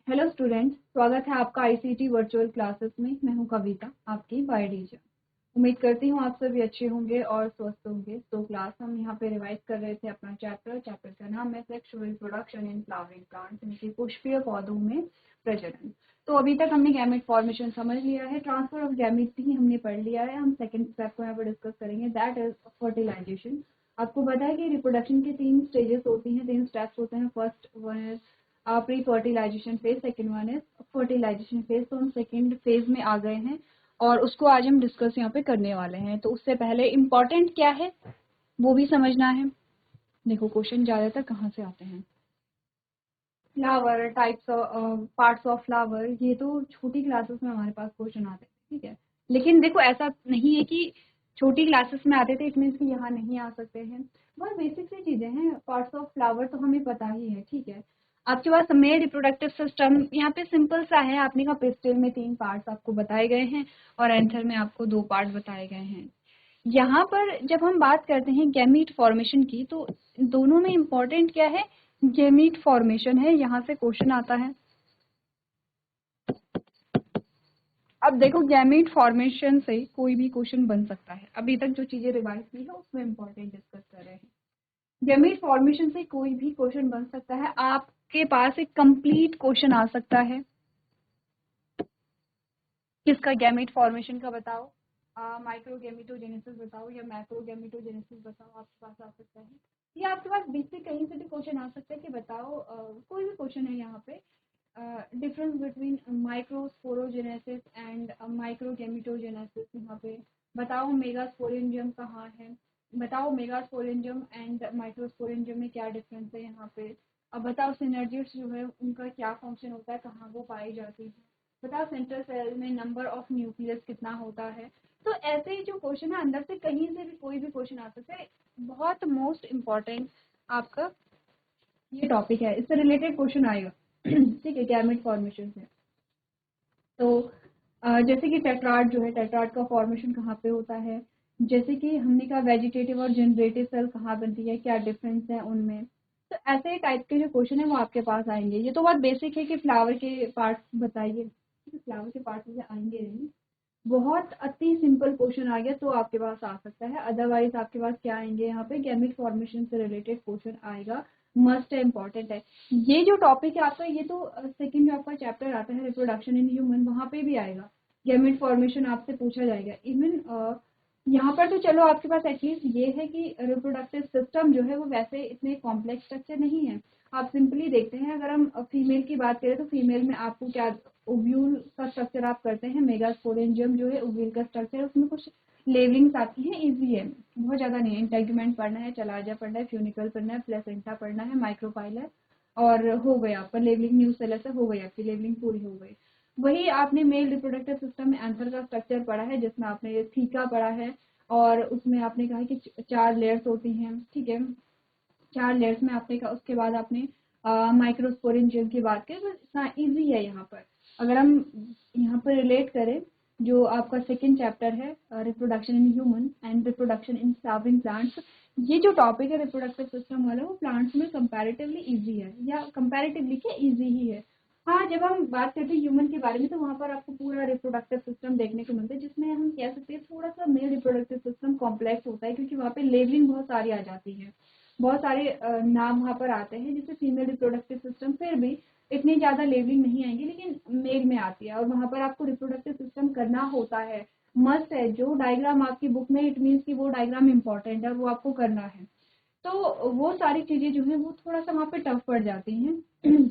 Hello students, स्वागत है आपका आईसीटी वर्चुअल क्लासेस में। मैं हूं कविता, आपकी बायो टीचर। उम्मीद करती हूं आप सभी अच्छे होंगे और स्वस्थ होंगे। तो क्लास हम यहां पे रिवाइज कर रहे थे अपना चैप्टर का नाम है sexual reproduction in flowering plants, इनके पुष्पीय पौधों में प्रजनन। तो अभी तक हमने गैमेट फॉर्मेशन समझ लिया है, ट्रांसफर ऑफ गैमेट भी हमने पढ़ लिया है। हम सेकंड स्टेप को यहाँ पर डिस्कस करेंगे, दैट इज फर्टिलाइजेशन। आपको पता है कि रिप्रोडक्शन के 3 स्टेजेस होती हैं, 3 स्टेप्स होते हैं। First one is pre fertilisation phase, second one is fertilisation phase. तो हम सेकेंड फेज में आ गए हैं और उसको आज हम डिस्कस यहाँ पे करने वाले हैं। तो उससे पहले इम्पोर्टेंट क्या है वो भी समझना है। देखो क्वेश्चन ज्यादातर कहाँ से आते हैं, flower types of parts of flower, ये तो छोटी क्लासेस में हमारे पास क्वेश्चन आते हैं, ठीक है। लेकिन देखो ऐसा नहीं है कि छोटी क्लासेस में आते थे इट मीन्स कि यहाँ नहीं आ सकते हैं। बहुत बेसिक सी चीजें हैं। पार्ट्स ऑफ फ्लावर तो हमें पता ही है, ठीक है। आपके पास मेल रिप्रोडक्टिव सिस्टम यहाँ पे सिंपल सा है। आपने कहा पिस्टिल में 3 पार्ट्स आपको बताए गए हैं और एंथर में आपको 2 पार्ट बताए गए हैं। यहाँ पर जब हम बात करते हैं गैमीट फॉर्मेशन की, तो दोनों में इम्पोर्टेंट क्या है, गैमीट फॉर्मेशन है। यहाँ से क्वेश्चन आता है। अब देखो गैमीट फॉर्मेशन से कोई भी क्वेश्चन बन सकता है। अभी तक जो चीजें रिवाइज की है उसमें इम्पोर्टेंट डिस्कस कर रहे हैं। गैमीट फॉर्मेशन से कोई भी क्वेश्चन बन सकता है। आपके पास एक कंप्लीट क्वेश्चन आ सकता है, किसका, गैमीट फॉर्मेशन का बताओ, माइक्रोगैमेटोजेनेसिस बताओ या मैक्रोगैमेटोजेनेसिस बताओ, आपके पास आ सकता है। या आपके पास बेसिक कहीं से भी क्वेश्चन आ सकता है कि बताओ, कोई भी क्वेश्चन है यहाँ पे, डिफरेंस बिटवीन माइक्रोस्पोरोजेनेसिस एंड माइक्रोगैमेटोजेनेसिस। यहाँ पे बताओ मेगास्पोरेंजियम कहाँ है, बताओ मेगास्पोरेंजियम एंड माइक्रोस्पोरेंजियम में क्या डिफरेंस है यहाँ पे। अब बताओ सिनर्जिड्स जो है उनका क्या फंक्शन होता है, कहाँ वो पाई जाती है। बताओ सेंट्रल सेल में नंबर ऑफ न्यूक्लियस कितना होता है। तो ऐसे ही जो क्वेश्चन है अंदर से कहीं से भी कोई भी क्वेश्चन आ सकता है। बहुत मोस्ट इम्पॉर्टेंट आपका ये टॉपिक है, इससे रिलेटेड क्वेश्चन आएगा ठीक है, गैमेट फॉर्मेशन से। तो जैसे कि टेट्राड जो है, टेट्राड का फॉर्मेशन कहाँ पे होता है, जैसे कि हमने कहा वेजिटेटिव और जनरेटिव सेल कहाँ बनती है, क्या डिफरेंस है उनमें। तो ऐसे टाइप के जो क्वेश्चन है वो आपके पास आएंगे। ये तो बहुत बेसिक है कि फ्लावर के पार्ट्स बताइए, फ्लावर के पार्ट्स से आएंगे नहीं। बहुत अति सिंपल क्वेश्चन आ गया तो आपके पास आ सकता है, अदरवाइज आपके पास क्या आएंगे, यहाँ पे गैमेट फॉर्मेशन से रिलेटेड क्वेश्चन आएगा। मस्ट है, इम्पॉर्टेंट है। ये जो टॉपिक है आपका, ये तो सेकंड जो आपका चैप्टर आता है रिप्रोडक्शन इन ह्यूमन, वहाँ पे भी आएगा गैमेट फॉर्मेशन, आपसे पूछा जाएगा। इवन यहाँ पर तो चलो आपके पास एटलीस्ट ये है कि रिप्रोडक्टिव सिस्टम जो है वो वैसे इतने कॉम्प्लेक्स स्ट्रक्चर नहीं है। आप सिंपली देखते हैं, अगर हम फीमेल की बात करें तो फीमेल में आपको क्या, ओव्यूल का स्ट्रक्चर आप करते हैं, मेगास्पोरेंजियम जो है ओव्यूल का स्ट्रक्चर, उसमें कुछ लेवलिंग्स आती हैं, इजी है, बहुत ज्यादा नहीं है। इंटेगुमेंट पढ़ना है, चलाजा पढ़ना है, फ्यूनिकल पढ़ना है, प्लेसेंटा पढ़ना है, माइक्रोपाइलर, और हो गया आपका लेवलिंग, न्यू सेलस हो गई, आपकी लेवलिंग पूरी हो गई। वही आपने मेल रिप्रोडक्टिव सिस्टम में एंथर का स्ट्रक्चर पढ़ा है, जिसमें आपने थीका पढ़ा है और उसमें आपने कहा कि 4 लेयर्स होती हैं, ठीक है। 4 लेयर्स में आपने कहा, उसके बाद आपने माइक्रोस्पोरेंजियम की बात करें, तो इतना ईजी है। यहाँ पर अगर हम यहाँ पर रिलेट करें, जो आपका सेकेंड चैप्टर है reproduction in human and reproduction in flowering plants, ये जो टॉपिक है रिप्रोडक्टिव सिस्टम वाला, वो प्लांट्स में कंपैरेटिवली इजी है, या कंपैरेटिवली क्या इजी ही है। हाँ, जब हम बात करते हैं ह्यूमन के बारे में तो वहाँ पर आपको पूरा रिप्रोडक्टिव सिस्टम देखने को मिलता है, जिसमें हम कह सकते हैं थोड़ा सा मेल रिप्रोडक्टिव सिस्टम कॉम्प्लेक्स होता है, क्योंकि वहाँ पे लेवलिंग बहुत सारी आ जाती है, बहुत सारे नाम वहाँ पर आते हैं। जिससे फीमेल रिप्रोडक्टिव सिस्टम फिर भी इतनी ज्यादा लेवलिंग नहीं आएंगी, लेकिन मेल में आती है, और वहाँ पर आपको रिप्रोडक्टिव सिस्टम करना होता है, मस्ट है। जो डायग्राम आपकी बुक में, इट मीन्स कि वो डायग्राम इंपॉर्टेंट है, वो आपको करना है। तो वो सारी चीजें जो है वो थोड़ा सा वहाँ पे टफ पड़ जाती हैं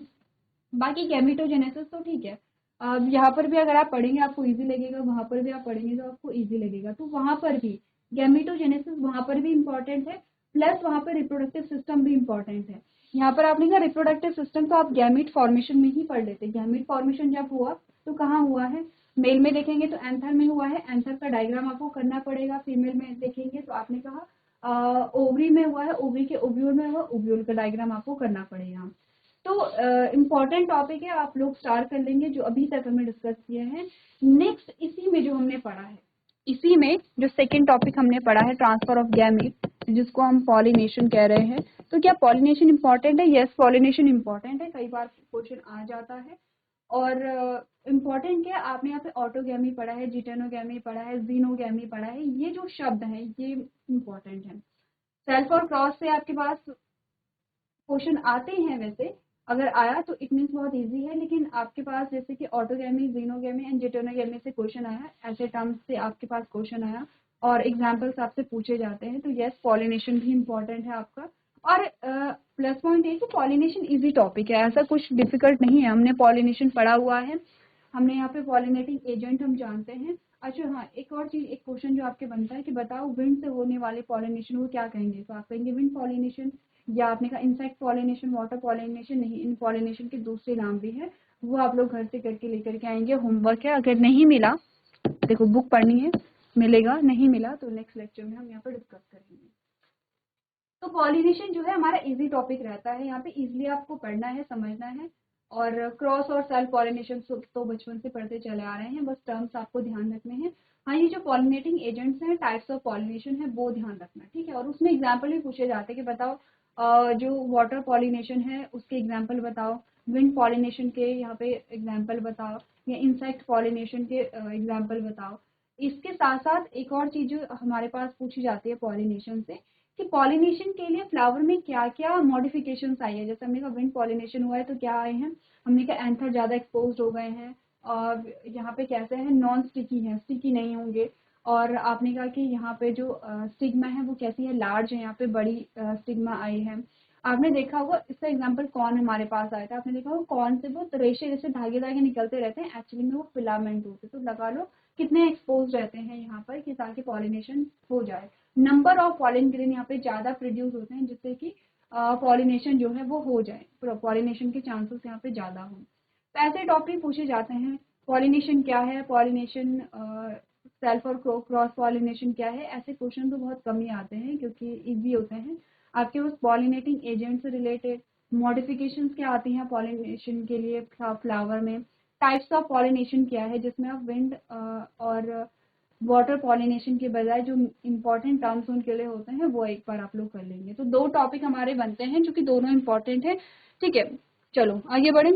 बाकी गैमेटोजेनेसिस तो ठीक है, अब यहाँ पर भी अगर आप पढ़ेंगे आपको इजी लगेगा, वहाँ पर भी आप पढ़ेंगे तो आपको इजी लगेगा। तो वहाँ पर भी गैमेटोजेनेसिस वहाँ पर भी इम्पोर्टेंट है, प्लस वहाँ पर रिप्रोडक्टिव सिस्टम भी इम्पोर्टेंट है। यहाँ पर आपने कहा रिप्रोडक्टिव सिस्टम, तो आप गैमेट फॉर्मेशन में ही पढ़ लेते। गैमेट फॉर्मेशन जब हुआ तो कहाँ हुआ है, मेल में देखेंगे तो एंथर में हुआ है, एंथर का डायग्राम आपको करना पड़ेगा। फीमेल में देखेंगे तो आपने कहा ओवरी में हुआ है, ओवरी के ओव्यूल में हुआ, ओव्यूल का डायग्राम आपको करना पड़ेगा। तो इम्पॉर्टेंट टॉपिक है, आप लोग स्टार्ट कर लेंगे जो अभी तक हमने डिस्कस किया है। नेक्स्ट इसी में जो हमने पढ़ा है, इसी में जो सेकंड टॉपिक हमने पढ़ा है ट्रांसफर ऑफ गैमीट, जिसको हम पॉलिनेशन कह रहे हैं। तो क्या पॉलिनेशन इंपॉर्टेंट है? यस, पॉलिनेशन इंपॉर्टेंट है, कई बार क्वेश्चन आ जाता है। और इम्पॉर्टेंट क्या है, आपने यहाँ पे ऑटोगैमी पढ़ा है, जिटेनोगैमी पढ़ा है, जीनोगैमी पढ़ा है, ये जो शब्द हैं ये इम्पॉर्टेंट है। सेल्फ और क्रॉस से आपके पास क्वेश्चन आते हैं वैसे, अगर आया तो इट मीन्स बहुत इजी है, लेकिन आपके पास जैसे कि ऑटोगैमी, जीनोगैमी एंड जिटेनोगैमी से क्वेश्चन आया, ऐसे टर्म्स से आपके पास क्वेश्चन आया और एग्जाम्पल्स आपसे पूछे जाते हैं, तो यस पॉलिनेशन भी इम्पोर्टेंट है आपका। और प्लस पॉइंट ये कि पॉलिनेशन इजी टॉपिक है, ऐसा कुछ डिफिकल्ट नहीं है, हमने पॉलिनेशन पढ़ा हुआ है, हमने यहाँ पे पॉलिनेटिंग एजेंट हम जानते हैं। अच्छा हाँ, एक और चीज, एक क्वेश्चन जो आपके बनता है कि बताओ विंड से होने वाले पॉलिनेशन को क्या कहेंगे, तो आप कहेंगे विंड पॉलिनेशन, या आपने कहा इंसेक्ट पॉलिनेशन, वाटर पॉलिनेशन, नहीं, इन पॉलिनेशन के दूसरे नाम भी है, वो आप लोग घर से करके लेकर के आएंगे, होमवर्क है। अगर नहीं मिला, देखो बुक पढ़नी है, मिलेगा, नहीं मिला तो नेक्स्ट लेक्चर में हम यहाँ पर डिस्कस करेंगे। तो पॉलिनेशन जो है हमारा इजी टॉपिक रहता है, यहाँ पे इजीली आपको पढ़ना है, समझना है। और क्रॉस और सेल्फ पॉलिनेशन तो बचपन से पढ़ते चले आ रहे हैं, बस टर्म्स आपको ध्यान रखने हैं। हाँ, ये जो पॉलिनेटिंग एजेंट्स हैं, टाइप्स ऑफ पॉलिनेशन है, वो ध्यान रखना, ठीक है। और उसमें एग्जाम्पल भी पूछे जाते हैं कि बताओ जो वाटर पॉलिनेशन है उसके एग्जाम्पल बताओ, विंड पॉलिनेशन के यहाँ पे एग्जाम्पल बताओ, या इंसेक्ट पॉलिनेशन के एग्जाम्पल बताओ। इसके साथ साथ एक और चीज जो हमारे पास पूछी जाती है पॉलिनेशन से, कि पॉलिनेशन के लिए फ्लावर में क्या क्या मॉडिफिकेशन आई है। जैसे हमने कहा विंड पॉलिनेशन हुआ है तो क्या आए हैं, हमने कहा एंथर ज्यादा एक्सपोज हो गए हैं, और यहाँ पे कैसे हैं, नॉन स्टिकी है, स्टिकी नहीं होंगे। और आपने कहा कि यहाँ पे जो स्टिग्मा है वो कैसी है, लार्ज है, यहाँ पे बड़ी स्टिग्मा आई है। आपने देखा होगा, इसका एग्जाम्पल कौन हमारे पास आया था, आपने देखा होगा कौन से वो रेशे जैसे धागे धागे निकलते रहते हैं, एक्चुअली में वो फिलामेंट होते हैं। तो लगा लो कितने एक्सपोज रहते हैं यहाँ पर कि ताकि पॉलिनेशन हो जाए। नंबर ऑफ पॉलिन ग्रेन यहाँ पे ज्यादा प्रोड्यूस होते हैं जिससे कि पॉलिनेशन जो है वो हो जाए, पॉलिनेशन के चांसेस यहाँ पे ज्यादा हो। तो ऐसे टॉपिक पूछे जाते हैं, पॉलिनेशन क्या है, पॉलिनेशन सेल्फ और क्रॉस पॉलिनेशन क्या है, ऐसे क्वेश्चन तो बहुत कम ही आते हैं क्योंकि इजी होते हैं। आपके उस पॉलिनेटिंग एजेंट से रिलेटेड मॉडिफिकेशंस क्या आती हैं पॉलिनेशन के लिए फ्लावर में, टाइप्स ऑफ पॉलिनेशन क्या है, जिसमें आप विंड और वाटर पॉलिनेशन के बजाय जो इम्पोर्टेंट टर्म्स उनके लिए होते हैं वो एक बार आप लोग कर लेंगे। तो दो टॉपिक हमारे बनते हैं जो कि दोनों इम्पोर्टेंट है, ठीक है। चलो आगे बढ़े,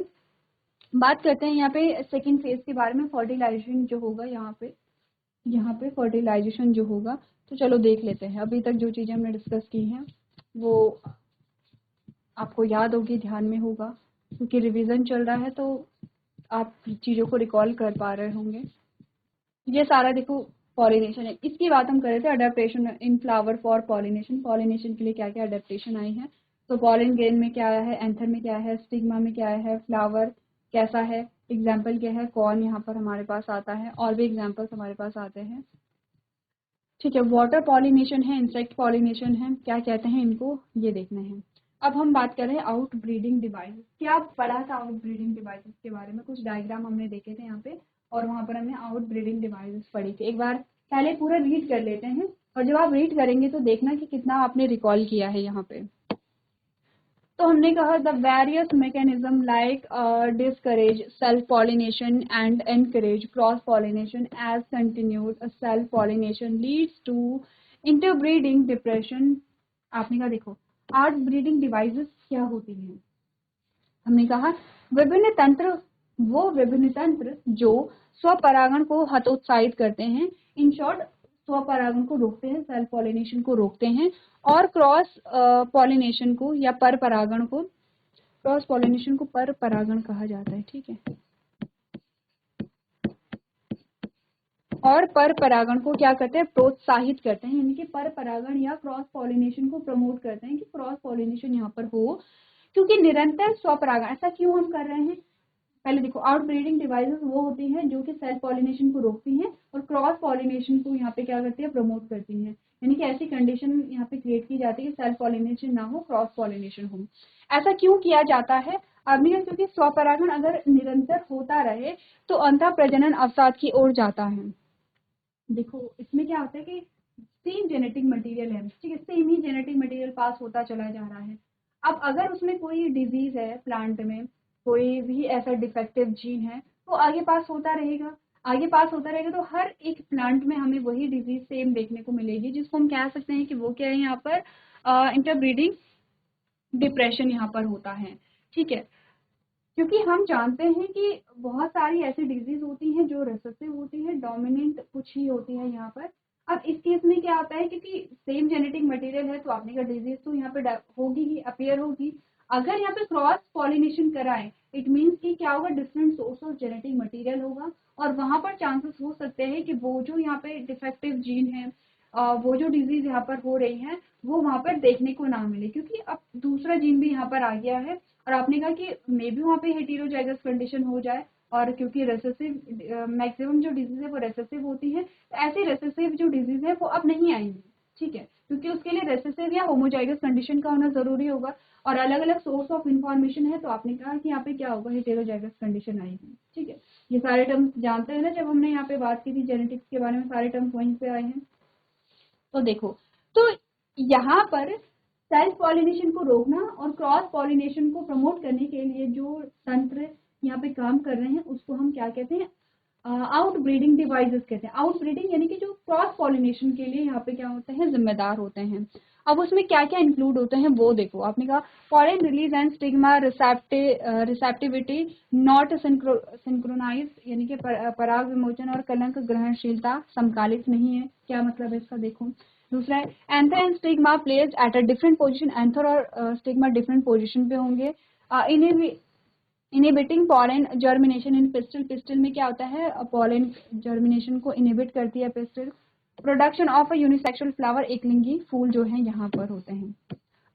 बात करते हैं यहाँ पे सेकेंड फेज के बारे में, फर्टिलाइजेशन जो होगा यहाँ पे फर्टिलाइजेशन जो होगा। तो चलो देख लेते हैं, अभी तक जो चीजें हमने डिस्कस की हैं वो आपको याद होगी, ध्यान में होगा, क्योंकि रिवीजन चल रहा है तो आप चीजों को रिकॉल कर पा रहे होंगे। ये सारा देखो पॉलिनेशन है, इसकी बात हम कर रहे थे, adaptation in flower for pollination, pollination के लिए क्या क्या अडेप्टेशन आई है। तो पॉलिन ग्रेन में क्या आया है, एंथर में क्या है, स्टिग्मा में क्या है, फ्लावर कैसा है, एग्जाम्पल क्या है, कौन यहाँ पर हमारे पास आता है, और भी एग्जाम्पल्स हमारे पास आते हैं, ठीक है। वाटर पॉलिनेशन है, इंसेक्ट पॉलिनेशन है, क्या कहते हैं इनको, ये देखना है। अब हम बात कर रहे हैं आउट ब्रीडिंग डिवाइस। क्या पढ़ा था आउट ब्रीडिंग डिवाइसेस के बारे में, कुछ डायग्राम हमने देखे थे यहाँ पे, और वहां पर हमने आउट ब्रीडिंग डिवाइसेस पढ़ी थी। एक बार पहले पूरा रीड कर लेते हैं, और जब आप रीड करेंगे तो देखना कि कितना आपने रिकॉल किया है यहाँ पे। तो हमने कहा the various mechanism like discourage self pollination and encourage cross pollination as continued self pollination leads to interbreeding depression. आपने कहा देखो आउट ब्रीडिंग डिवाइसेस क्या होती हैं, हमने कहा विभिन्न तंत्र जो स्वपरागण को हतोत्साहित करते हैं, इन शॉर्ट स्वपरागण को रोकते हैं, सेल्फ पॉलिनेशन को रोकते हैं, और क्रॉस पॉलिनेशन को या पर परागण को, क्रॉस पॉलिनेशन को पर परागण कहा जाता है, ठीक है। और पर परागण को क्या करते हैं, प्रोत्साहित करते हैं, यानी कि पर परागण या क्रॉस पॉलिनेशन को प्रमोट करते हैं कि क्रॉस पॉलिनेशन यहाँ पर हो, क्योंकि निरंतर स्वपरागण, ऐसा क्यों हम कर रहे हैं। पहले देखो आउट ब्रीडिंग डिवाइसेस वो होती हैं जो कि सेल्फ पॉलिनेशन को रोकती हैं और क्रॉस पॉलिनेशन को यहाँ पे क्या करती है, प्रमोट करती हैं, यानी कि ऐसी कंडीशन यहाँ पे क्रिएट की जाती है कि सेल्फ पॉलिनेशन ना हो, क्रॉस पॉलिनेशन हो। ऐसा क्यों किया जाता है, अब क्योंकि स्वपरागण अगर निरंतर होता रहे तो अंतः प्रजनन अवसाद की ओर जाता है। देखो इसमें क्या होता है कि सेम जेनेटिक मटेरियल है, ठीक है, सेम ही जेनेटिक मटेरियल पास होता चला जा रहा है। अब अगर उसमें कोई डिजीज है प्लांट में, कोई भी ऐसा डिफेक्टिव जीन है, तो आगे पास होता रहेगा, आगे पास होता रहेगा, तो हर एक प्लांट में हमें वही डिजीज सेम देखने को मिलेगी, जिसको हम कह सकते हैं कि वो क्या है, यहाँ पर इंटरब्रीडिंग डिप्रेशन यहाँ पर होता है, ठीक है। क्योंकि हम जानते हैं कि बहुत सारी ऐसी डिजीज होती हैं जो रिसेसिव होती है, डोमिनेंट कुछ ही होती है यहाँ पर। अब इस केस में क्या होता है, क्योंकि सेम जेनेटिक मटेरियल है तो आपने का डिजीज तो यहाँ पे होगी ही, अपीयर होगी। अगर यहाँ पे क्रॉस पॉलिनेशन कराएं, इट मीन्स कि क्या होगा, different source of genetic material होगा, और वहां पर चांसेस हो सकते हैं कि वो जो यहाँ पे डिफेक्टिव जीन है, वो जो डिजीज यहाँ पर हो रही है वो वहां पर देखने को ना मिले, क्योंकि अब दूसरा जीन भी यहाँ पर आ गया है। और आपने कहा कि मे बी वहाँ पे हेटेरोजाइगस कंडीशन हो जाए, और क्योंकि रेसेसिव मैक्सिमम जो डिजीज है वो रेसेसिव होती है, तो ऐसी रेसेसिव जो डिजीज है वो अब नहीं आएंगी, ठीक है, क्योंकि उसके लिए रेसेसिव या होमोजाइगस कंडीशन का होना जरूरी होगा, और अलग अलग सोर्स ऑफ इन्फॉर्मेशन है, तो आपने कहा कि यहाँ पे क्या होगा, हेटेरोजाइगस कंडीशन आएगी, ठीक है। ये सारे टर्म्स जानते हैं ना, जब हमने यहाँ पे बात की थी जेनेटिक्स के बारे में, सारे टर्म्स वहीं पे आए हैं। तो देखो, तो यहाँ पर सेल्फ पॉलिनेशन को रोकना और क्रॉस पॉलिनेशन को प्रमोट करने के लिए जो तंत्र यहाँ पे काम कर रहे हैं उसको हम क्या कहते हैं, आउट ब्रीडिंग डिवाइसेस कहते हैं। आउट ब्रीडिंग यानी कि जो क्रॉस पॉलिनेशन के लिए यहाँ पे क्या होते हैं, जिम्मेदार होते हैं। अब उसमें क्या क्या इंक्लूड होते हैं वो देखो, आपने कहा foreign release and stigma receptivity not synchronise, यानी कि पराग विमोचन और कलंक ग्रहणशीलता समकालिक नहीं है। क्या मतलब है इसका, देखो। दूसरा है anther and stigma place at a different position, anther और स्टिग्मा डिफरेंट पोजीशन पे होंगे। इनिबिटिंग पॉलन जर्मिनेशन इन पिस्टल, पिस्टल में क्या होता है, पॉलन जर्मिनेशन को इनिबिट करती है pistol. Production of a unisexual flower, एकलिंगी फूल जो है यहाँ पर होते हैं।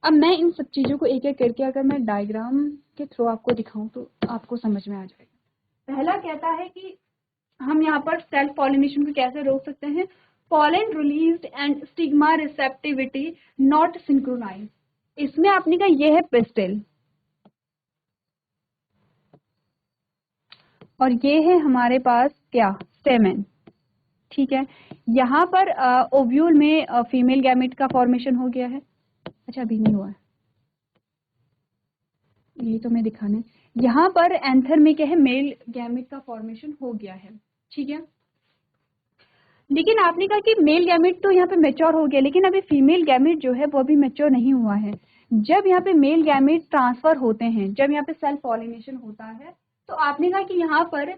अब मैं इन सब चीजों को एक एक करके अगर मैं डायग्राम के थ्रू आपको दिखाऊं तो आपको समझ में आ जाएगा। पहला कहता है कि हम यहाँ पर सेल्फ पॉलिनेशन को कैसे रोक सकते हैं, pollen released and stigma receptivity not synchronise. इसमें आपने कहा यह है पिस्टल, और ये है हमारे पास क्या, स्टेमेन, ठीक है। यहाँ पर ओव्यूल में फीमेल गैमेट का फॉर्मेशन हो गया है। अच्छा, अभी नहीं हुआ है, यही तो मैं दिखाने। यहाँ पर एंथर में क्या है, मेल गैमेट का फॉर्मेशन हो गया है, ठीक है। लेकिन आपने कहा कि मेल गैमेट तो यहाँ पे मेच्योर हो गया, लेकिन अभी फीमेल गैमेट जो है वो अभी मेच्योर नहीं हुआ है। जब यहाँ पे मेल गैमेट ट्रांसफर होते हैं, जब यहाँ पे सेल्फ पॉलिनेशन होता है, तो आपने कहा कि यहाँ पर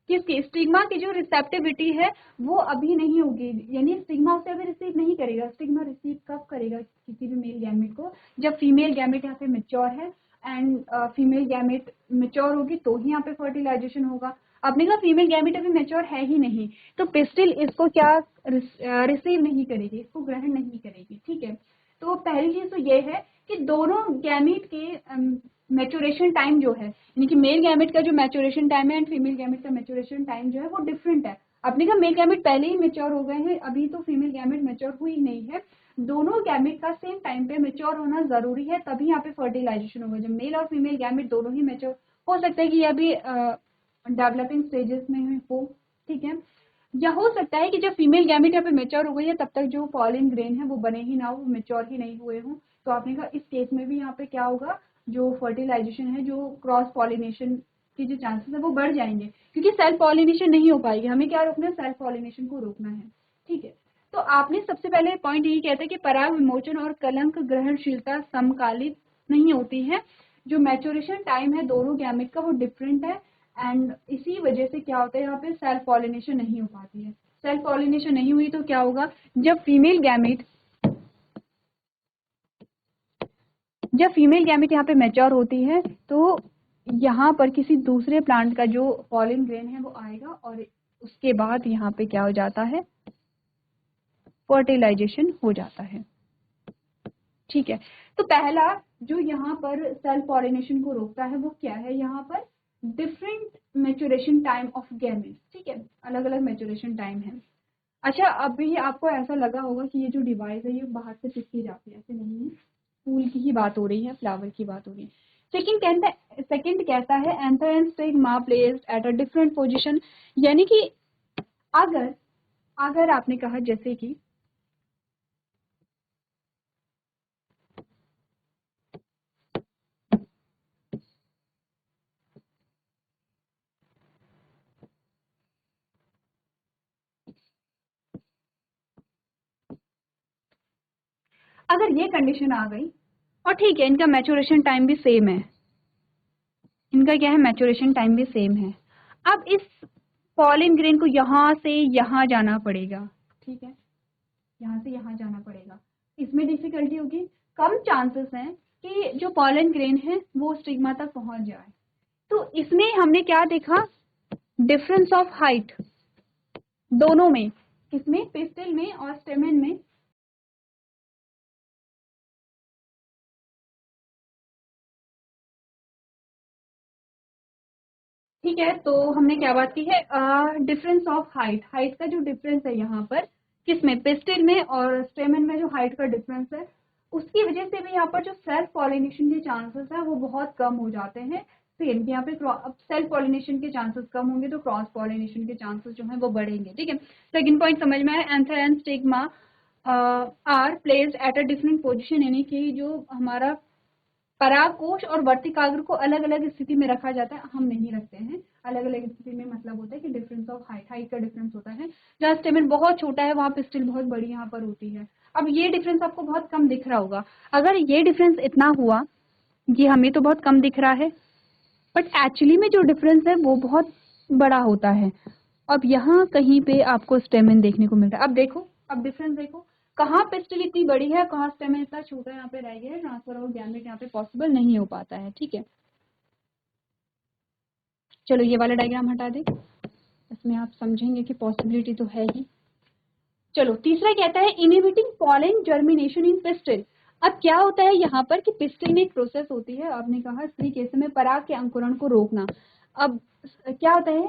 किसकी, स्टिग्मा की जो रिसेप्टिविटी है वो अभी नहीं होगी, यानी स्टिग्मा उसे अभी रिसीव नहीं करेगा। स्टिग्मा रिसीव कब करेगा किसी भी मेल गैमेट को, जब फीमेल गैमेट यहाँ पे मेच्योर है, एंड फीमेल गैमेट मेच्योर होगी तो ही यहाँ पे फर्टिलाइजेशन होगा। आपने कहा फीमेल गैमेट अभी मेच्योर है ही नहीं, तो पिस्टिल इसको क्या रिसीव नहीं करेगी, इसको ग्रहण नहीं करेगी, ठीक है। तो पहली चीज तो ये है कि दोनों गैमेट के मैच्योरेशन टाइम जो है, यानी कि मेल गैमेट का जो मैच्योरेशन टाइम है एंड फीमेल गैमेट का मैच्योरेशन टाइम जो है वो डिफरेंट है। आपने कहा मेल गैमेट पहले ही मेच्योर हो गए हैं, अभी तो फीमेल गैमेट मेच्योर हुई नहीं है। दोनों गैमेट का सेम टाइम पे मेच्योर होना जरूरी है, तभी यहाँ पे फर्टिलाइजेशन होगा। जब मेल और फीमेल गैमेट दोनों ही मेच्योर, हो सकता है कि ये अभी डेवलपिंग स्टेजेस में हो, ठीक है। या हो सकता है कि जब फीमेल गैमेट यहाँ पे मेच्योर हो गई है तब तक जो पॉलिन ग्रेन है वो बने ही ना हो, मेच्योर ही नहीं हुए हों, तो आपने कहा इस केस में भी यहाँ पे क्या होगा, जो फर्टिलाइजेशन है, जो क्रॉस पॉलिनेशन की जो चांसेस है वो बढ़ जाएंगे, क्योंकि सेल्फ पॉलिनेशन नहीं हो पाएगी। हमें क्या रोकना है, सेल्फ पॉलिनेशन को रोकना है, ठीक है। तो आपने सबसे पहले पॉइंट यही कहता है कि पराग विमोचन और कलंक ग्रहणशीलता समकालिक नहीं होती है। जो मैच्योरेशन टाइम है दोनों गैमेट का वो डिफरेंट है, एंड इसी वजह से क्या होता है, यहाँ पे सेल्फ पॉलिनेशन नहीं हो पाती है। सेल्फ पॉलिनेशन नहीं हुई तो क्या होगा, जब फीमेल गैमेट यहाँ पे मैच्योर होती है तो यहाँ पर किसी दूसरे प्लांट का जो पॉलिन ग्रेन है वो आएगा, और उसके बाद यहाँ पे क्या हो जाता है, फर्टिलाइजेशन हो जाता है, ठीक है। तो पहला जो यहाँ पर सेल्फ पॉलिनेशन को रोकता है वो क्या है, यहाँ पर different maturation time of gametes, ठीक है, अलग अलग मैच्योरेशन टाइम है। अच्छा, अभी आपको ऐसा लगा होगा कि ये जो डिवाइस है ये बाहर से चिपकी जाती है, ऐसे नहीं है, फूल की ही बात हो रही है, फ्लावर की बात हो रही है। सेकंड कहता है anther and stigma placed at a different position, यानी कि अगर अगर आपने कहा जैसे कि अगर ये कंडीशन आ गई, और ठीक है इनका मैच्योरेशन टाइम भी सेम है, इनका क्या है, मैच्योरेशन टाइम भी सेम है। अब इस पॉलन ग्रेन को यहाँ से यहाँ जाना पड़ेगा, ठीक है, यहाँ से यहाँ जाना पड़ेगा। इसमें डिफिकल्टी होगी, कम चांसेस हैं कि जो पॉलन ग्रेन है वो स्टिग्मा तक पहुंच जाए। तो इसमें हमने क्या देखा, डिफरेंस ऑफ हाइट दोनों में, किसमें, पिस्टिल में और स्टेमन में। ठीक है, तो हमने क्या बात की है, डिफरेंस ऑफ हाइट, हाइट का जो डिफरेंस है यहाँ पर किसमें, पिस्टिल में और स्टेमन में जो हाइट का डिफरेंस है, उसकी वजह से भी यहाँ पर जो सेल्फ पॉलिनेशन के चांसेस है वो बहुत कम हो जाते हैं। सेम यहाँ पे अब सेल्फ पॉलिनेशन के चांसेस कम होंगे तो क्रॉस पॉलिनेशन के चांसेस जो है वो बढ़ेंगे। ठीक है, सेकंड पॉइंट समझ में आया, anther and stigma are placed at a different position, यानी कि जो हमारा परागकोश और वर्तिकाग्र को अलग अलग स्थिति में रखा जाता है, हम नहीं रखते हैं अलग अलग स्थिति में। मतलब होता है कि डिफरेंस ऑफ हाइट, हाइट का डिफरेंस होता है, जहाँ स्टेमन बहुत छोटा है वहाँ पिस्टिल बहुत बड़ी यहाँ पर होती है। अब ये डिफरेंस आपको बहुत कम दिख रहा होगा, अगर ये डिफरेंस इतना हुआ, ये हमें तो बहुत कम दिख रहा है, बट एक्चुअली में जो डिफरेंस है वो बहुत बड़ा होता है। अब यहाँ कहीं पे आपको स्टेमन देखने को मिलता है। अब देखो, अब डिफरेंस देखो, कहाँ पिस्टिल इतनी बड़ी है, कहाँ स्टेमन इतना छोटा यहाँ पे रह गया है, ट्रांसफर ऑफ गैमेट यहाँ पे पॉसिबल नहीं हो पाता है। ठीक है, चलो ये वाला डायग्राम हटा दे, इसमें आप समझेंगे कि पॉसिबिलिटी तो है ही। चलो तीसरा कहता है इनहिबिटिंग पॉलन जर्मिनेशन इन पिस्टिल। अब क्या होता है यहाँ पर कि पिस्टिल में एक प्रोसेस होती है, आपने कहा स्त्री केस में पराग के अंकुरण को रोकना। अब क्या होता है,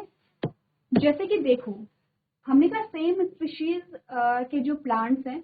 जैसे कि देखो हमने कहा सेम स्पीशीज के जो प्लांट्स हैं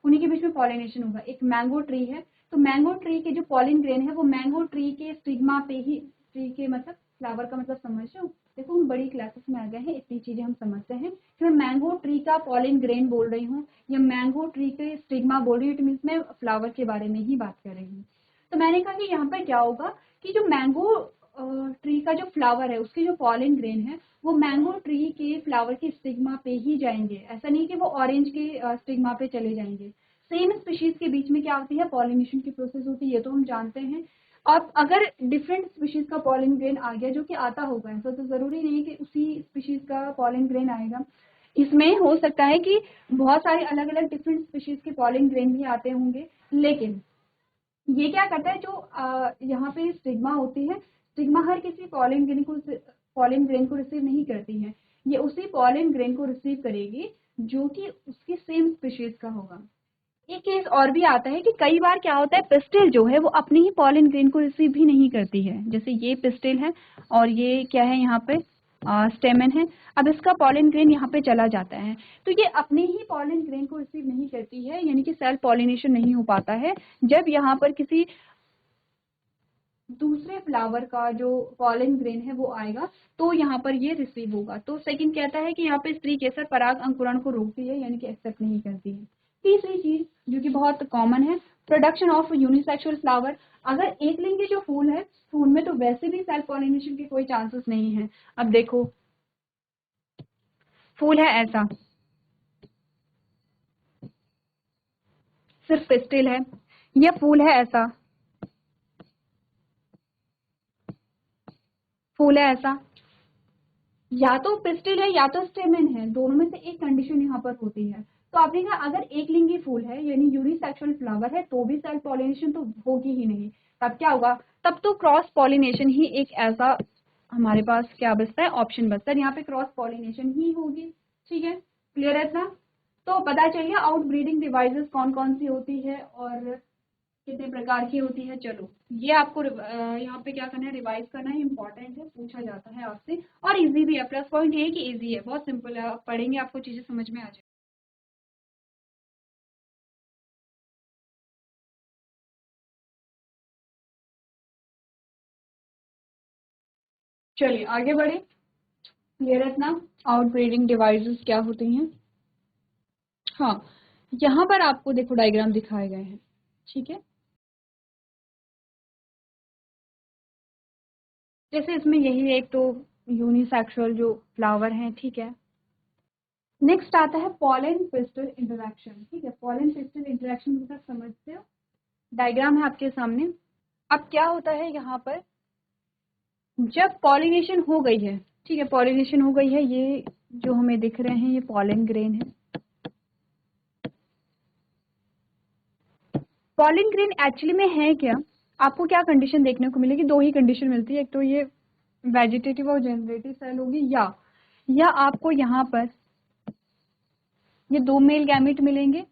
उन्हीं के बीच में पॉलिनेशन होगा। एक मैंगो ट्री है, तो मैंगो ट्री के जो पॉलिन ग्रेन है वो मैंगो ट्री के स्टिग्मा पे ही, ट्री के मतलब फ्लावर का मतलब समझ रहे हो। देखो हम बड़ी क्लासेस में आ गए हैं, इतनी चीजें हम समझते हैं कि मैं मैंगो ट्री का पॉलिन ग्रेन बोल रही हूँ या मैंगो ट्री के स्टिग्मा बोल रही हूँ, इट मीन्स मैं फ्लावर के बारे में ही बात कर रही हूँ। तो मैंने कहा कि यहाँ पर क्या होगा कि जो मैंगो ट्री का जो फ्लावर है उसके जो पॉलिन ग्रेन है वो मैंगो ट्री के फ्लावर के स्टिग्मा पे ही जाएंगे, ऐसा नहीं कि वो ऑरेंज के स्टिग्मा पे चले जाएंगे। सेम स्पीशीज के बीच में क्या होती है, पॉलिनेशन की प्रोसेस होती है, ये तो हम जानते हैं। अब अगर डिफरेंट स्पीशीज का पॉलिन ग्रेन आ गया, जो कि आता होगा, ऐसा तो जरूरी नहीं कि उसी स्पीशीज का पॉलिन ग्रेन आएगा, इसमें हो सकता है कि बहुत सारे अलग अलग डिफरेंट स्पीशीज के पॉलिन ग्रेन भी आते होंगे। लेकिन ये क्या करता है, जो यहाँ पे स्टिग्मा होती है, स्टिग्मा हर किसी पॉलिन ग्रेन को रिसीव नहीं करती है, ये उसी पॉलिन ग्रेन को रिसीव करेगी जो कि उसकी सेम स्पीशीज का होगा। एक केस और भी आता है कि कई बार क्या होता है, पिस्टिल जो है वो अपनी ही पॉलिन ग्रेन को रिसीव भी नहीं करती है। जैसे ये पिस्टिल है और ये क्या है, यहाँ पे स्टेमन है। अब इसका पॉलिन ग्रेन यहाँ पे चला जाता है, तो ये अपने ही पॉलिन ग्रेन को रिसीव नहीं करती है, यानी कि सेल्फ पॉलिनेशन नहीं हो पाता है। जब यहाँ पर किसी दूसरे फ्लावर का जो पॉलन ग्रेन है वो आएगा तो यहाँ पर ये रिसीव होगा। तो सेकंड कहता है कि यहाँ पे स्त्री केसर पराग अंकुरण को रोकती है, यानी कि एक्सेप्ट नहीं करती है। तीसरी चीज जो कि बहुत कॉमन है, प्रोडक्शन ऑफ यूनिसेक्सुअल फ्लावर। अगर एक लिंगी जो फूल है, फूल में तो वैसे भी सेल्फ पॉलिनेशन के कोई चांसेस नहीं है। अब देखो फूल है ऐसा, सिर्फ पिस्टिल है, या फूल है ऐसा, फूल है ऐसा, या तो पिस्टिल है या तो स्टेमन है, दोनों में से एक कंडीशन यहाँ पर होती है। तो आपने कहा अगर एक लिंगी फूल है यानी यूनिसेक्सुअल फ्लावर है तो भी सेल्फ पॉलिनेशन तो होगी ही नहीं। तब क्या होगा, तब तो क्रॉस पॉलिनेशन ही एक ऐसा हमारे पास क्या बचता है, ऑप्शन बचता है, यहाँ पे क्रॉस पॉलिनेशन ही होगी। ठीक है, क्लियर है इतना। तो पता चल गया आउट ब्रीडिंग डिवाइसेस कौन कौन सी होती है और कितने प्रकार की होती है। चलो ये आपको यहाँ पे क्या करना है, रिवाइज करना है, इंपॉर्टेंट है, पूछा जाता है आपसे और इजी भी है। प्लस पॉइंट ये है कि इजी है, बहुत सिंपल है, आप पढ़ेंगे आपको चीजें समझ में आ जाएगी। चलिए आगे बढ़े, क्लियर है इतना, आउट ब्रीडिंग डिवाइसेस क्या होती हैं। हाँ, यहाँ पर आपको देखो डायग्राम दिखाए गए हैं, ठीक है। जैसे इसमें यही एक तो यूनिसेक्सुअल जो फ्लावर है, ठीक है। नेक्स्ट आता है पॉलन पिस्टल इंटरेक्शन। ठीक है, पॉलन पिस्टल इंटरेक्शन मतलब समझते हो, डायग्राम है आपके सामने। अब क्या होता है यहाँ पर, जब पॉलिनेशन हो गई है, ठीक है, पॉलिनेशन हो गई है, ये जो हमें दिख रहे हैं ये पॉलन ग्रेन है। पॉलन ग्रेन एक्चुअली में है क्या, आपको क्या कंडीशन देखने को मिलेगी, दो ही कंडीशन मिलती है, एक तो ये वेजिटेटिव और जनरेटिव सेल होगी, या आपको यहाँ पर ये दो मेल गैमेट मिलेंगे,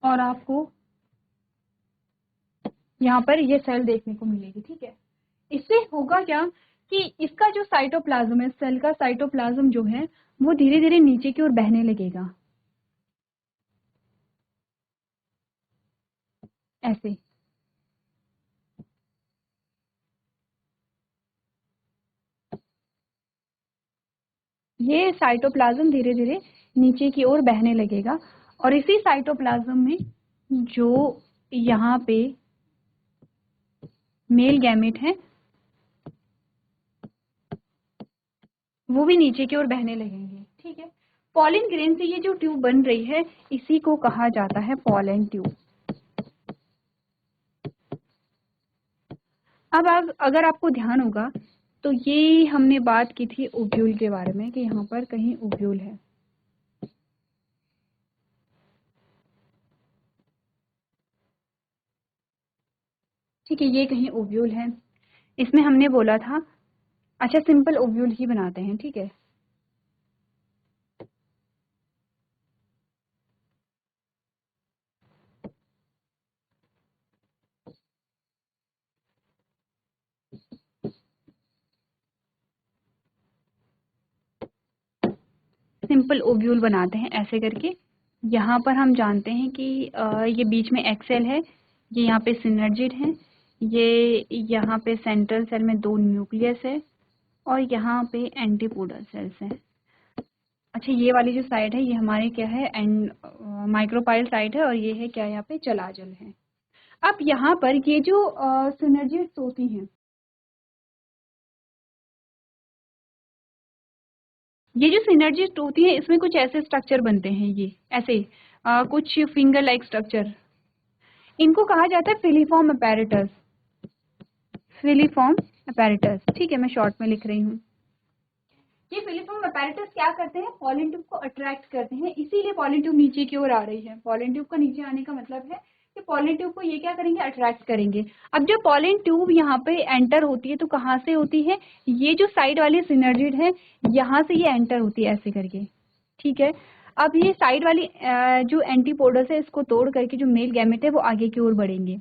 और आपको यहाँ पर ये सेल देखने को मिलेगी। ठीक है, इससे होगा क्या कि इसका जो साइटोप्लाज्म है, सेल का साइटोप्लाज्म जो है वो धीरे धीरे नीचे की ओर बहने लगेगा, ऐसे। ये साइटोप्लाज्म धीरे धीरे नीचे की ओर बहने लगेगा, और इसी साइटोप्लाज्म में जो यहाँ पे मेल गैमेट है वो भी नीचे की ओर बहने लगेंगे। ठीक है, पॉलन ग्रेन से ये जो ट्यूब बन रही है इसी को कहा जाता है पॉलन ट्यूब। अब अगर आपको ध्यान होगा तो ये हमने बात की थी ओव्यूल के बारे में कि यहाँ पर कहीं ओव्यूल है। ठीक है, ये कहीं ओव्यूल है, इसमें हमने बोला था, अच्छा सिंपल ओव्यूल ही बनाते हैं। ठीक है, सिंपल ओव्यूल बनाते हैं ऐसे करके। यहाँ पर हम जानते हैं कि ये बीच में एक्सेल है, ये यहाँ पे सिनर्जिड है, ये यहाँ पे सेंट्रल सेल में दो न्यूक्लियस है, और यहाँ पे एंटीपोडल सेल्स हैं। अच्छा, ये वाली जो साइड है ये हमारे क्या है, एंड माइक्रोपाइल साइड है, और ये है क्या, यहाँ पे चलाजल है। अब यहाँ पर ये जो सिनर्जिड्स होती हैं, ये जो सिनर्जिस्ट होती है इसमें कुछ ऐसे स्ट्रक्चर बनते हैं, ये ऐसे कुछ फिंगर लाइक स्ट्रक्चर, इनको कहा जाता है फिलीफॉर्म अपैरेटस। फिलीफॉर्म अपैरेटस, ठीक है, मैं शॉर्ट में लिख रही हूँ। ये फिलीफॉर्म अपैरेटस क्या करते हैं, पॉलन ट्यूब को अट्रैक्ट करते हैं, इसीलिए पॉलन ट्यूब नीचे की ओर आ रही है। पॉलन ट्यूब का नीचे आने का मतलब है कि पॉलन ट्यूब को ये क्या करेंगे, अट्रैक्ट करेंगे। अब जब पॉलन ट्यूब यहाँ पे एंटर होती है तो कहाँ से होती है, ये जो साइड वाली सिनर्जिड है यहाँ से ये एंटर होती है ऐसे करके। ठीक है, अब ये साइड वाली जो एंटीपोडस है इसको तोड़ करके जो मेल गैमेट है वो आगे की ओर बढ़ेंगे।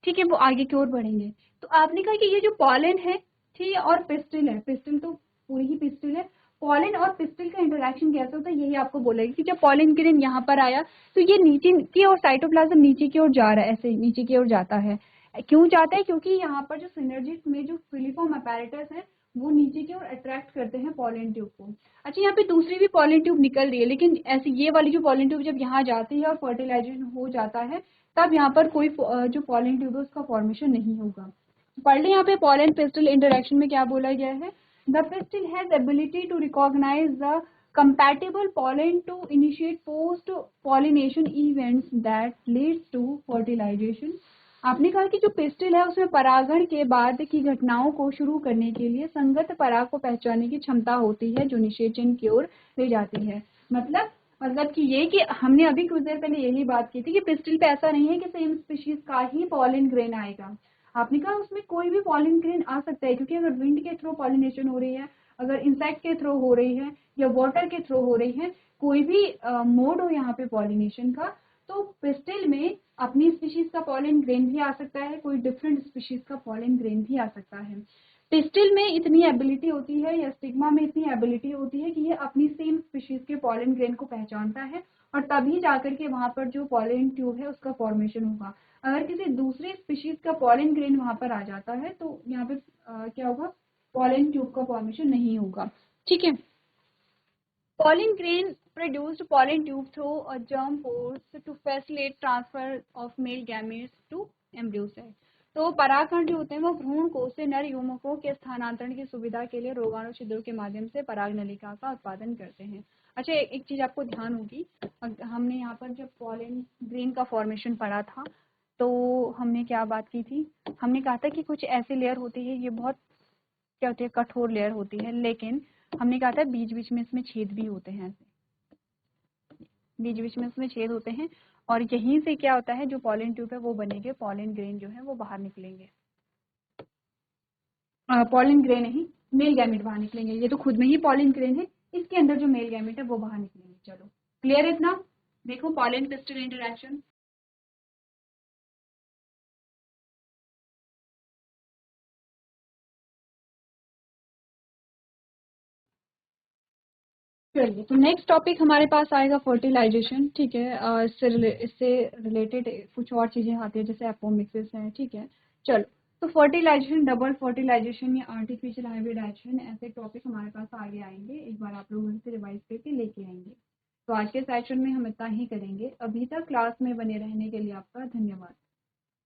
ठीक है, वो आगे की ओर बढ़ेंगे। तो आपने कहा कि ये जो पॉलन है, ठीक है, और पिस्टिल है, पिस्टिल तो पूरी ही पिस्टिल है, पॉलन और पिस्टिल का इंटरेक्शन कैसे होता है यही आपको बोलेगा कि जब पॉलन ग्रेन यहाँ पर आया तो ये नीचे की और साइटोप्लाज्म नीचे की ओर जा रहा है, ऐसे नीचे की ओर जाता है। क्यों जाता है, क्योंकि यहाँ पर जो सिनर्जिस में जो फिलीफॉर्म अपैरेटस है वो नीचे की ओर अट्रैक्ट करते हैं पॉलन ट्यूब को। अच्छा, यहाँ पे दूसरी भी पॉलन ट्यूब निकल रही है, लेकिन ऐसे ये वाली जो पॉलन ट्यूब जब यहाँ जाती है और फर्टिलाइजेशन हो जाता है तब यहाँ पर कोई जो पॉलन ट्यूब है उसका फॉर्मेशन नहीं होगा। पढ़ लें यहाँ पे पॉलन पिस्टिल इंटरेक्शन में क्या बोला गया है, the pistil has ability to recognise the compatible pollen to initiate post pollination events that leads to fertilization। आपने कहा कि जो पिस्टिल है उसमें परागण के बाद की घटनाओं को शुरू करने के लिए संगत पराग को पहचानने की क्षमता होती है जो निषेचन की ओर ले जाती है। मतलब कि ये कि हमने अभी कुछ देर पहले यही बात की थी कि पिस्टिल पे ऐसा नहीं है कि सेम स्पीशीज का ही पॉलन ग्रेन आएगा। आपने कहा उसमें कोई भी पॉलन ग्रेन आ सकता है, क्योंकि अगर विंड के थ्रू पॉलिनेशन हो रही है, अगर इंसेक्ट के थ्रू हो रही है या वाटर के थ्रू हो रही है, कोई भी मोड हो यहाँ पे पॉलिनेशन का, तो पिस्टिल में अपनी स्पीशीज का पॉलन ग्रेन भी आ सकता है, कोई डिफरेंट स्पीशीज का पॉलन ग्रेन भी आ सकता है। पिस्टिल में इतनी एबिलिटी होती है या स्टिग्मा में इतनी एबिलिटी होती है कि ये अपनी सेम स्पीशीज के पॉलन ग्रेन को पहचानता है और तभी जाकर के वहां पर जो पॉलन ट्यूब है उसका फॉर्मेशन होगा। अगर किसी दूसरी स्पीशीज का पॉलन ग्रेन वहां पर आ जाता है तो यहाँ पे क्या होगा, पॉलन ट्यूब का फॉर्मेशन नहीं होगा। ठीक है, pollen grain produced pollen tube through a germ pores to facilitate transfer of male gametes to embryo cell। तो परागकण जो होते हैं वो भ्रूण कोश से नर युग्मकों के स्थानांतरण की सुविधा के लिए रोगाणु छिद्रों के माध्यम से पराग नलिका का उत्पादन करते हैं। अच्छा, एक चीज़ आपको ध्यान होगी, हमने यहाँ पर जब पॉलन ग्रेन का फॉर्मेशन पढ़ा था तो हमने क्या बात की थी, हमने कहा था कि कुछ ऐसी लेयर होती है, ये बहुत क्या होती है, कठोर लेयर होती है, लेकिन हमने कहा था बीच बीच में इसमें छेद भी होते हैं, ऐसे बीच बीच में इसमें छेद होते हैं, और यहीं से क्या होता है, जो पॉलन ट्यूब है वो बनेंगे, पॉलन ग्रेन जो है वो बाहर निकलेंगे, पॉलन ग्रेन नहीं, मेल गैमेट बाहर निकलेंगे। ये तो खुद में ही पॉलन ग्रेन है, इसके अंदर जो मेल गैमेट है वो बाहर निकलेंगे। चलो क्लियर है इतना? देखो पॉलन पिस्टल इंटरेक्शन। चलिए, तो नेक्स्ट टॉपिक हमारे पास आएगा फर्टिलाइजेशन। ठीक है, इससे रिलेटेड कुछ और चीजें आती है, जैसे एपोमिक्सिस है। ठीक है, चलो, तो फर्टिलाइजेशन, डबल फर्टिलाइजेशन या आर्टिफिशियल हाइब्रिडाइजेशन, ऐसे टॉपिक हमारे पास आगे आएंगे, एक बार आप लोग इसे रिवाइज करके लेके आएंगे। तो आज के सेशन में हम इतना ही करेंगे। अभी तक क्लास में बने रहने के लिए आपका धन्यवाद।